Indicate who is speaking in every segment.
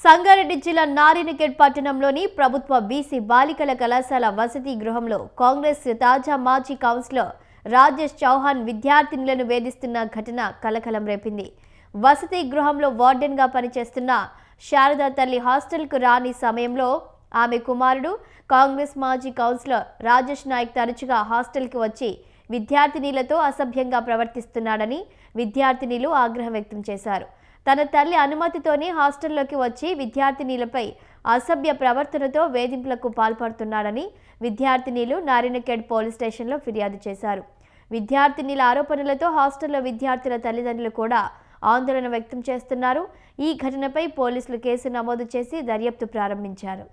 Speaker 1: సంగారెడ్డి జిల్లా నారాయణఖేడ్ పట్టణంలోని ప్రభుత్వ బీసీ బాలికల కళాశాల వసతి గృహంలో కాంగ్రెస్ తాజా మాజీ కౌన్సిలర్ రాజేష్ చౌహాన్ విద్యార్థినులను వేధిస్తున్న ఘటన కలకలం రేపింది. వసతి గృహంలో వార్డెన్గా పనిచేస్తున్న శారదా తల్లి హాస్టల్కు రాని సమయంలో ఆమె కుమారుడు కాంగ్రెస్ మాజీ కౌన్సిలర్ రాజేష్ నాయక్ తరచుగా హాస్టల్కి వచ్చి విద్యార్థినులతో అసభ్యంగా ప్రవర్తిస్తున్నాడని విద్యార్థినులు ఆగ్రహం వ్యక్తం చేశారు. తన తల్లి అనుమతితోనే హాస్టల్లోకి వచ్చి విద్యార్థినులపై అసభ్య ప్రవర్తనతో వేధింపులకు పాల్పడుతున్నాడని విద్యార్థినులు నారాయణఖేడ్ పోలీస్ స్టేషన్లో ఫిర్యాదు చేశారు. విద్యార్థినుల ఆరోపణలతో హాస్టల్లో విద్యార్థుల తల్లిదండ్రులు కూడా ఆందోళన వ్యక్తం చేస్తున్నారు. ఈ ఘటనపై పోలీసులు కేసు నమోదు చేసి దర్యాప్తు ప్రారంభించారు.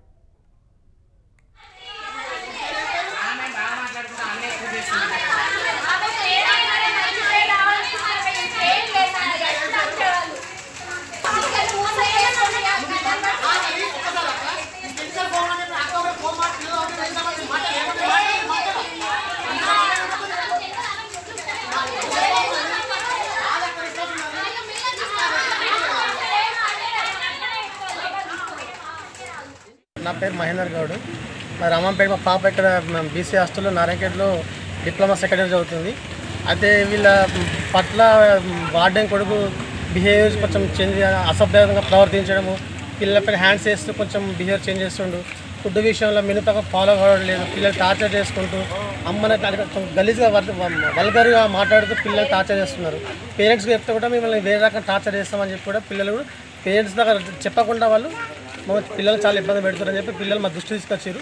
Speaker 2: నా పేరు మహేందర్ గౌడ్. మా రామంపేట మా పాప ఇక్కడ బీసీ హాస్టల్లో నారాయణఖేడ్లో డిప్లొమా సెకండ్ ఇయర్ చదువుతుంది. అయితే వీళ్ళ పట్ల వార్డెన్ కొడుకు బిహేవియర్ కొంచెం చేంజ్, అసభ్యంగా ప్రవర్తించడము, పిల్లలపై హ్యాండ్స్ వేస్తూ కొంచెం బిహేవియర్ చేంజ్ చేస్తుండు. ఫుడ్ విషయంలో మిగతా ఫాలో అవ్వడం లేదు. పిల్లలు టార్చర్ చేసుకుంటూ అమ్మని గలీజ్గా వల్గర్గా మాట్లాడుతూ పిల్లలు టార్చర్ చేస్తున్నారు. పేరెంట్స్కి చెప్తే కూడా మిమ్మల్ని వేరే రకంగా టార్చర్ చేస్తామని చెప్పి కూడా పిల్లలు కూడా పేరెంట్స్ దగ్గర చెప్పకుండా వాళ్ళు పిల్లలు చాలా ఇబ్బంది పెడుతున్నారని చెప్పి పిల్లలు మా దృష్టి తీసుకొచ్చారు.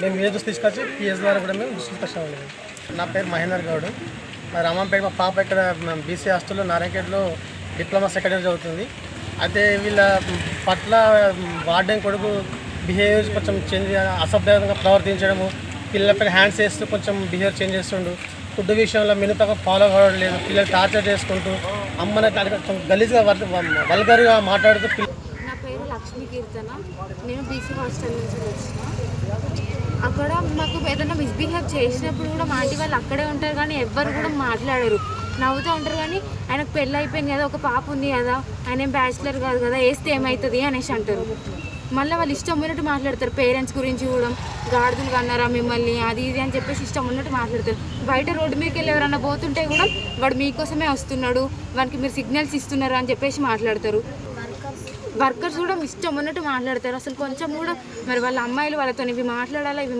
Speaker 2: మేము ఏ దృష్టి తీసుకొచ్చి పిఎస్ ద్వారా కూడా మేము దృష్టి తీసుకొచ్చాము. నా పేరు మహేందర్ గౌడ్. మా రామంపేట మా పాప ఇక్కడ బీసీ హాస్టల్లో నారాయణఖేడ్లో డిప్లొమా సెకండ్ ఇయర్ చదువుతుంది. అయితే వీళ్ళ పట్ల వార్డెన్ కొడుకు బిహేవియర్ కొంచెం చేంజ్, అసభ్యంగా ప్రవర్తించడము, పిల్లలపై హ్యాండ్స్ వేస్తూ కొంచెం బిహేవియర్ చేంజ్ చేస్తుండు. ఫుడ్ విషయంలో మిగతా ఫాలో అవ్వడం లేదు. పిల్లలు టార్చర్ చేసుకుంటూ అమ్మని గలీజ్గా వల్గర్గా మాట్లాడుతూ.
Speaker 3: నా పేరు లక్ష్మీ కీర్తన. నేను బీసీ హాస్టల్ నుంచి వచ్చిన. అక్కడ మాకు ఏదైనా మిస్బిహేవ్ చేసినప్పుడు కూడా మా ఆంటీ వాళ్ళు అక్కడే ఉంటారు, కానీ ఎవ్వరు కూడా మాట్లాడరు, నవ్వుతూ ఉంటారు. కానీ ఆయనకు పెళ్ళి అయిపోయింది కదా, ఒక పాప ఉంది కదా, ఆయన ఏం బ్యాచిలర్ కాదు కదా, వేస్తే ఏమవుతుంది అనేసి అంటారు. మళ్ళీ వాళ్ళు ఇష్టం ఉన్నట్టు మాట్లాడతారు. పేరెంట్స్ గురించి కూడా గాడిదలు కన్నారా మిమ్మల్ని అది ఇది అని చెప్పేసి ఇష్టం ఉన్నట్టు మాట్లాడతారు. బయట రోడ్డు మీదకి వెళ్ళి ఎవరన్నా పోతుంటే కూడా వాడు మీకోసమే వస్తున్నాడు, వానికి మీరు సిగ్నల్స్ ఇస్తున్నారు అని చెప్పేసి మాట్లాడతారు. వర్కర్స్ కూడా ఇష్టం ఉన్నట్టు మాట్లాడతారు. అసలు కొంచెం కూడా మరి వాళ్ళ అమ్మాయిలు వాళ్ళతో ఇవి మాట్లాడాలా, ఇవి